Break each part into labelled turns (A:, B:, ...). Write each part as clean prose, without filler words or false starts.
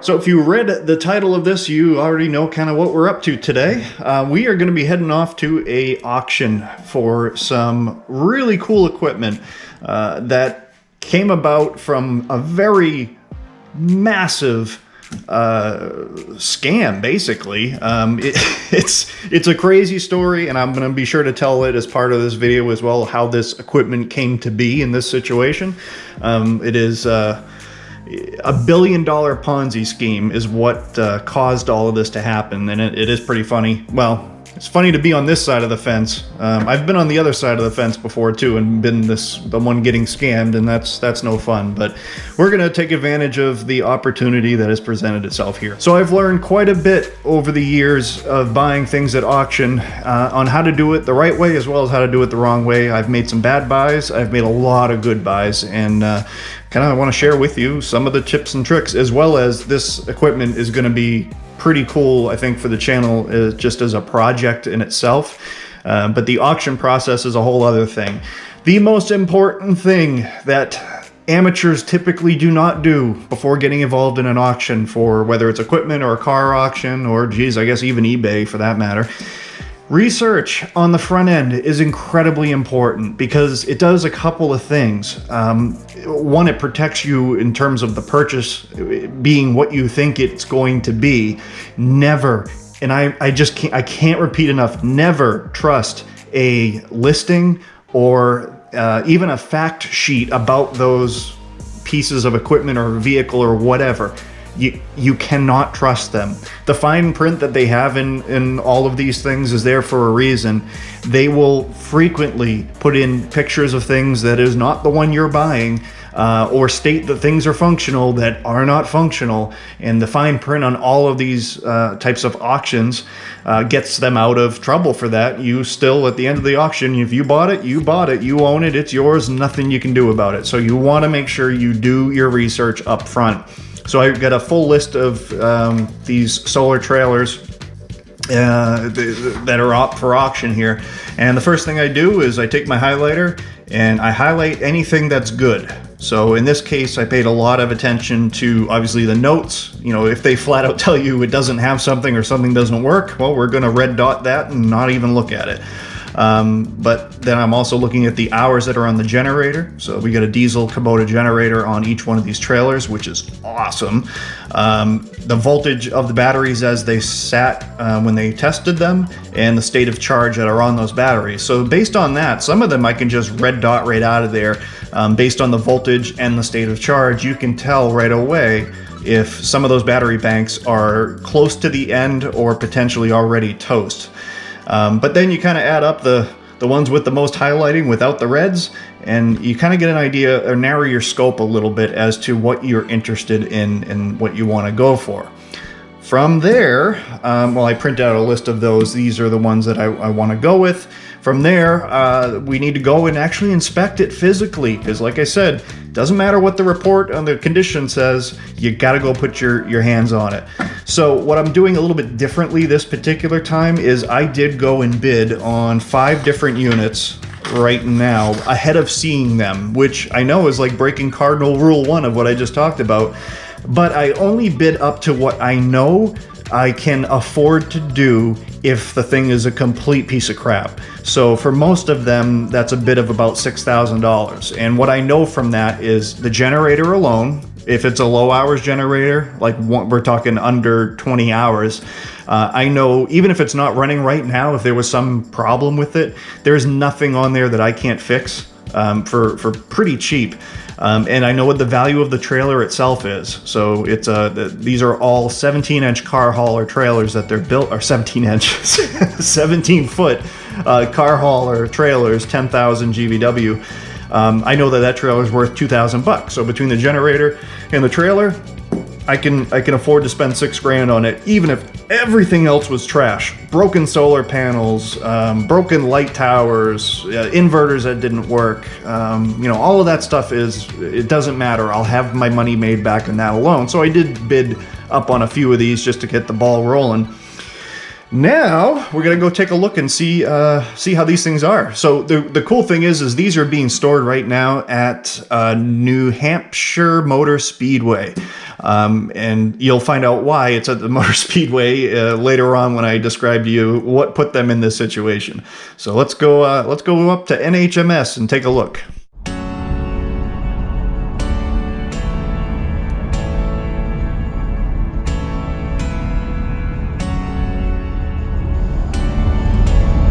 A: So if you read the title of this, you already know kind of what we're up to today. We are going to be heading off to a auction for some really cool equipment that came about from a very massive scam, basically. It's a crazy story, and I'm going to be sure to tell it as part of this video as well, how this equipment came to be in this situation. It is $1 billion Ponzi scheme is what caused all of this to happen, and it is pretty funny. Well, it's funny to be on this side of the fence. I've been on the other side of the fence before too, and been the one getting scammed, and that's no fun. But we're gonna take advantage of the opportunity that has presented itself here. So I've learned quite a bit over the years of buying things at auction on how to do it the right way as well as how to do it the wrong way. I've made some bad buys. I've made a lot of good buys, and kind of want to share with you some of the tips and tricks, as well as this equipment is going to be pretty cool, I think, for the channel just as a project in itself. But the auction process is a whole other thing. The most important thing that amateurs typically do not do before getting involved in an auction, for whether it's equipment or a car auction, or geez, I guess even eBay for that matter. Research on the front end is incredibly important because it does a couple of things. One, it protects you in terms of the purchase being what you think it's going to be. Never, and I can't repeat enough, never trust a listing or even a fact sheet about those pieces of equipment or vehicle or whatever. You cannot trust them. The fine print that they have in all of these things is there for a reason. They will frequently put in pictures of things that is not the one you're buying, or state that things are functional that are not functional. And the fine print on all of these types of auctions gets them out of trouble for that. You still, at the end of the auction, if you bought it, you bought it, you own it, it's yours, nothing you can do about it. So you want to make sure you do your research up front. So I've got a full list of these solar trailers that are up for auction here. And the first thing I do is I take my highlighter and I highlight anything that's good. So in this case, I paid a lot of attention to obviously the notes. You know, if they flat out tell you it doesn't have something or something doesn't work, well, we're going to red dot that and not even look at it. But then I'm also looking at the hours that are on the generator. So we got a diesel Kubota generator on each one of these trailers, which is awesome. The voltage of the batteries as they sat when they tested them, and the state of charge that are on those batteries. So based on that, some of them I can just red dot right out of there. Based on the voltage and the state of charge, you can tell right away if some of those battery banks are close to the end or potentially already toast. But then you kind of add up the ones with the most highlighting without the reds, and you kind of get an idea or narrow your scope a little bit as to what you're interested in and what you want to go for. From there, well, I print out a list of those. These are the ones that I want to go with. From there, we need to go and actually inspect it physically, because like I said, doesn't matter what the report on the condition says, you got to go put your hands on it. So what I'm doing a little bit differently this particular time is I did go and bid on 5 different units right now ahead of seeing them, which I know is like breaking cardinal rule 1 of what I just talked about. But I only bid up to what I know I can afford to do if the thing is a complete piece of crap. So for most of them, that's a bid of about $6,000. And what I know from that is the generator alone, if it's a low hours generator, like we're talking under 20 hours, I know even if it's not running right now, if there was some problem with it, there's nothing on there that I can't fix for pretty cheap. And I know what the value of the trailer itself is. So it's these are all 17-inch car hauler trailers that they're built, or 17 inches, 17-foot car hauler trailers, 10,000 GVW. I know that trailer is worth $2,000. So between the generator and the trailer, I can afford to spend $6,000 on it, even if everything else was trash. Broken solar panels, broken light towers, inverters that didn't work. You know, all of that stuff it doesn't matter. I'll have my money made back in that alone. So I did bid up on a few of these just to get the ball rolling. Now we're gonna go take a look and see how these things are. So the cool thing is these are being stored right now at New Hampshire Motor Speedway, and you'll find out why it's at the Motor Speedway later on when I describe to you what put them in this situation. So let's go up to NHMS and take a look.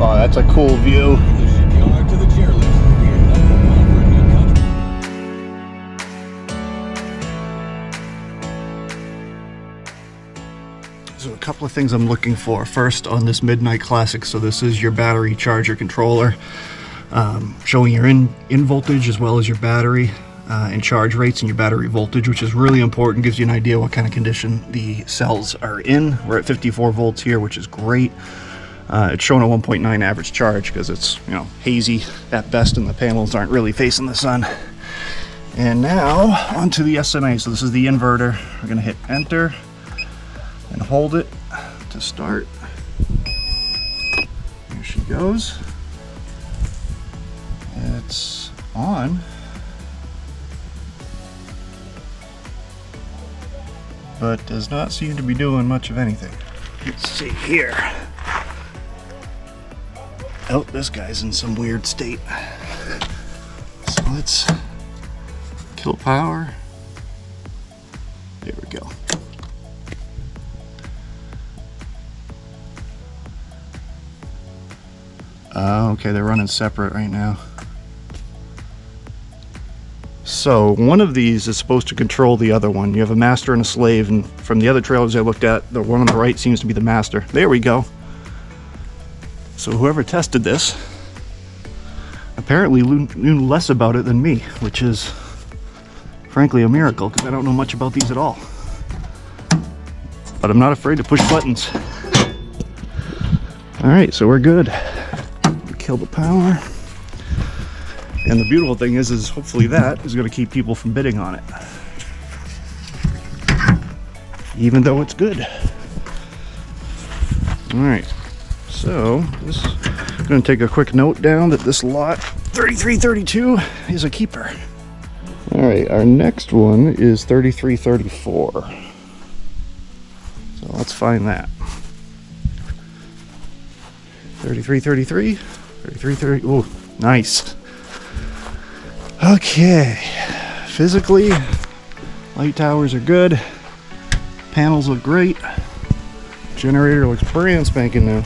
A: Oh, that's a cool view. So a couple of things I'm looking for. First, on this Midnight Classic, so this is your battery charger controller, showing your in voltage as well as your battery and charge rates and your battery voltage, which is really important. Gives you an idea what kind of condition the cells are in. We're at 54 volts here, which is great. It's showing a 1.9 average charge because it's, you know, hazy at best and the panels aren't really facing the sun. And now onto the SMA. So this is the inverter. We're going to hit enter and hold it to start. Here she goes. It's on. But does not seem to be doing much of anything. Let's see here. Oh, this guy's in some weird state. So let's kill power. There we go. Okay, they're running separate right now. So one of these is supposed to control the other one. You have a master and a slave, and from the other trailers I looked at, the one on the right seems to be the master. There we go. So whoever tested this apparently knew less about it than me, which is frankly a miracle because I don't know much about these at all. But I'm not afraid to push buttons. All right, so we're good. Kill the power. And the beautiful thing is hopefully that is going to keep people from bidding on it. Even though it's good. All right. So, I'm going to take a quick note down that this lot 3332 is a keeper. Alright, our next one is 3334. So let's find that. 3333, 3330, oh, nice. Okay, physically, light towers are good, panels look great, generator looks brand spanking new.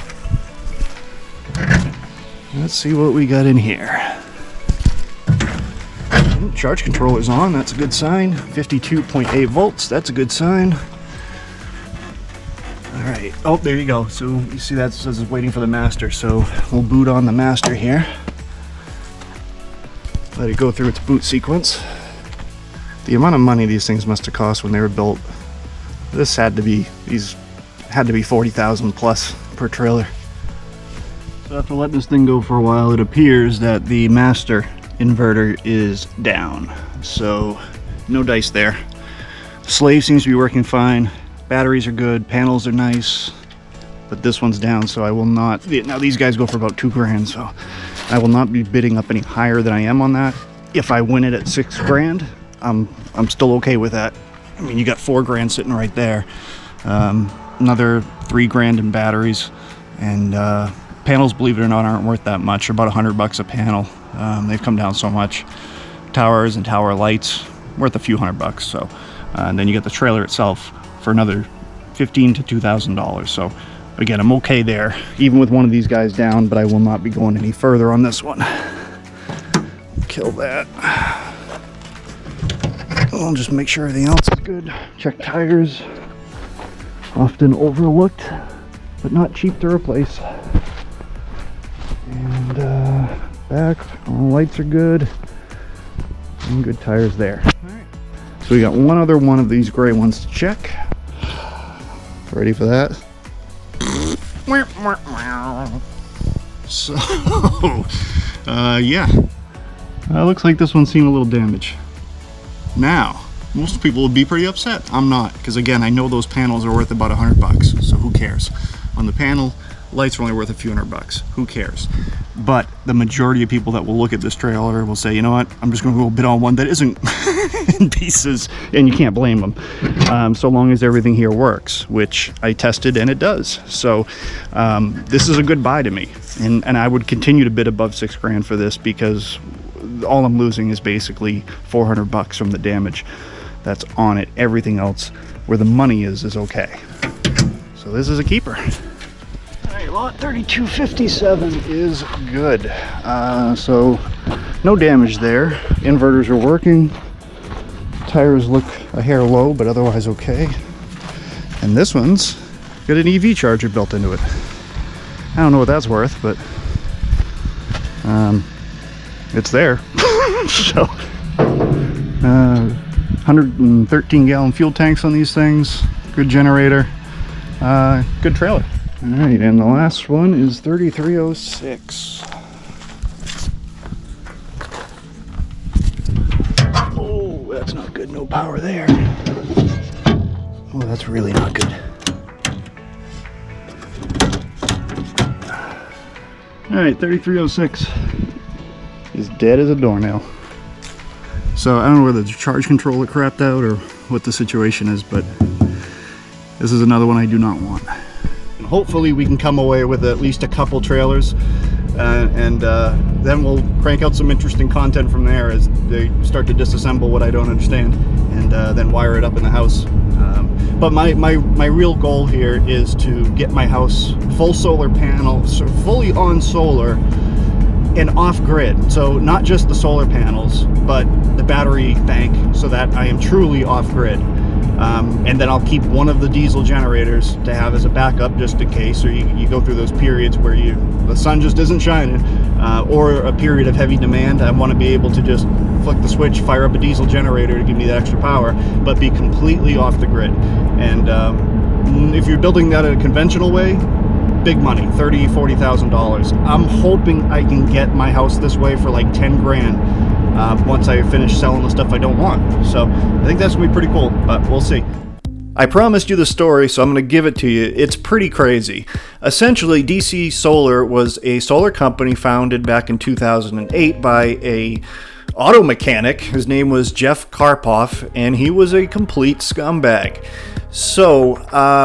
A: Let's see what we got in here. Charge controller's on, that's a good sign. 52.8 volts, that's a good sign. Alright, oh, there you go. So you see that says it's waiting for the master. So we'll boot on the master here. Let it go through its boot sequence. The amount of money these things must have cost when they were built. These had to be 40,000 plus per trailer. So after letting this thing go for a while, it appears that the master inverter is down. So no dice there. Slave seems to be working fine. Batteries are good, panels are nice, but this one's down, so I will not. Now these guys go for about $2,000, so I will not be bidding up any higher than I am on that. If I win it at $6,000, I'm still okay with that. I mean, you got $4,000 sitting right there. Another $3,000 in batteries, and panels, believe it or not, aren't worth that much. They're about $100 a panel. They've come down so much. Towers and tower lights worth a few $100. So, and then you get the trailer itself for another $1,500 to $2,000. So again, I'm okay there, even with one of these guys down, but I will not be going any further on this one. Kill that. I'll just make sure everything else is good. Check tires. Often overlooked, but not cheap to replace. And back, all the lights are good. And good tires there. Alright. So we got one other one of these gray ones to check. Ready for that? So, yeah. Looks like this one's seen a little damage. Now, most people would be pretty upset. I'm not, because again, I know those panels are worth about $100, so who cares? on the panel. Lights are only worth a few $100. Who cares? But the majority of people that will look at this trailer will say, you know what, I'm just going to go bid on one that isn't in pieces, and you can't blame them, so long as everything here works, which I tested and it does. So this is a good buy to me, and I would continue to bid above $6,000 for this, because all I'm losing is basically $400 from the damage that's on it. Everything else where the money is okay. So this is a keeper. Lot 3257 is good. So no damage there. Inverters are working. Tires look a hair low, but otherwise okay. And this one's got an EV charger built into it. I don't know what that's worth, but it's there. So 113 gallon fuel tanks on these things. Good generator. Good trailer. All right, and the last one is 3306. Oh, that's not good. No power there. Oh, that's really not good. All right, 3306 is dead as a doornail. So I don't know whether the charge controller crapped out or what the situation is, but this is another one I do not want. Hopefully we can come away with at least a couple trailers, and then we'll crank out some interesting content from there as they start to disassemble what I don't understand, and then wire it up in the house. But my real goal here is to get my house full solar panel, so fully on solar and off grid. So not just the solar panels, but the battery bank, so that I am truly off grid. And then I'll keep one of the diesel generators to have as a backup, just in case, or you go through those periods where the sun just isn't shining, or a period of heavy demand. I want to be able to just flick the switch, fire up a diesel generator to give me that extra power, but be completely off the grid. And if you're building that in a conventional way, big money, $30,000, $40,000. I'm hoping I can get my house this way for like 10 grand. Once I finish selling the stuff I don't want. So I think that's gonna be pretty cool, but we'll see. I promised you the story, so I'm going to give it to you. It's pretty crazy. Essentially, DC Solar was a solar company founded back in 2008 by a auto mechanic. His name was Jeff Karpoff, and he was a complete scumbag. So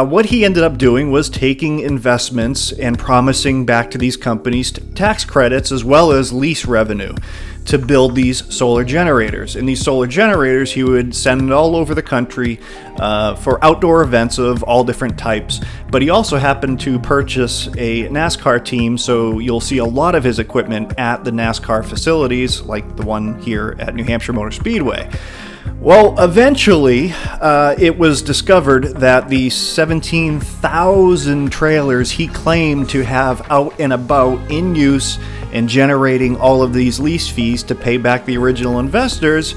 A: what he ended up doing was taking investments and promising back to these companies tax credits as well as lease revenue to build these solar generators. And these solar generators he would send all over the country for outdoor events of all different types. But he also happened to purchase a NASCAR team, so you'll see a lot of his equipment at the NASCAR facilities, like the one here at New Hampshire Motor Speedway. Well, eventually, it was discovered that the 17,000 trailers he claimed to have out and about in use and generating all of these lease fees to pay back the original investors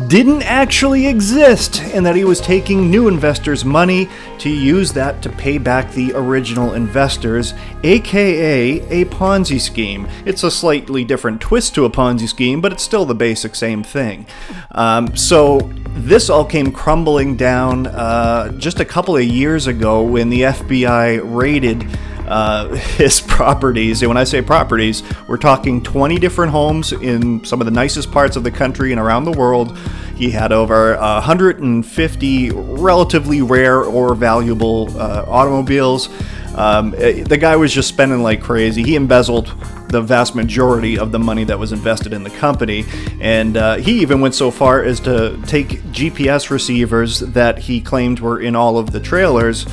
A: didn't actually exist, and that he was taking new investors' money to use that to pay back the original investors, aka a Ponzi scheme. It's a slightly different twist to a Ponzi scheme, but it's still the basic same thing. So this all came crumbling down just a couple of years ago when the FBI raided his properties. And when I say properties, we're talking 20 different homes in some of the nicest parts of the country and around the world. He had over 150 relatively rare or valuable automobiles. The guy was just spending like crazy. He embezzled the vast majority of the money that was invested in the company, and he even went so far as to take GPS receivers that he claimed were in all of the trailers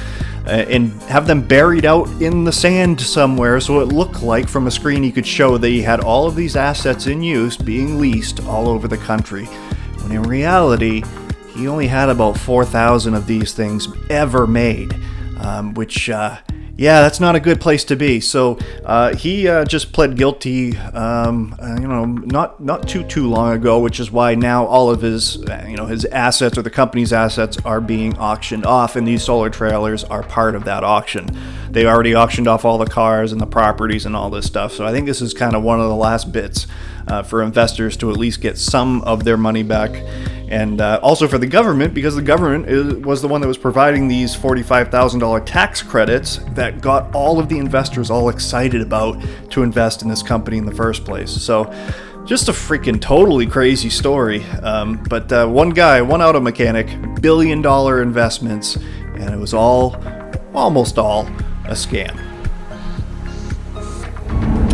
A: and have them buried out in the sand somewhere, so it looked like from a screen he could show that he had all of these assets in use being leased all over the country, when in reality he only had about 4,000 of these things ever made, which yeah, that's not a good place to be. So he just pled guilty, not too long ago, which is why now all of his, his assets or the company's assets are being auctioned off, and these solar trailers are part of that auction. they already auctioned off all the cars and the properties and all this stuff. So I think this is kind of one of the last bits for investors to at least get some of their money back. And also for the government, because the government was the one that was providing these $45,000 tax credits that got all of the investors all excited about to invest in this company in the first place. So just a freaking totally crazy story. But one guy, one auto mechanic, $1 billion investments, and it was almost all a scam.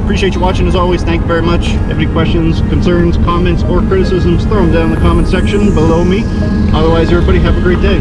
B: Appreciate you watching as always. Thank you very much. If you have any questions, concerns, comments, or criticisms, throw them down in the comment section below me. Otherwise, everybody have a great day.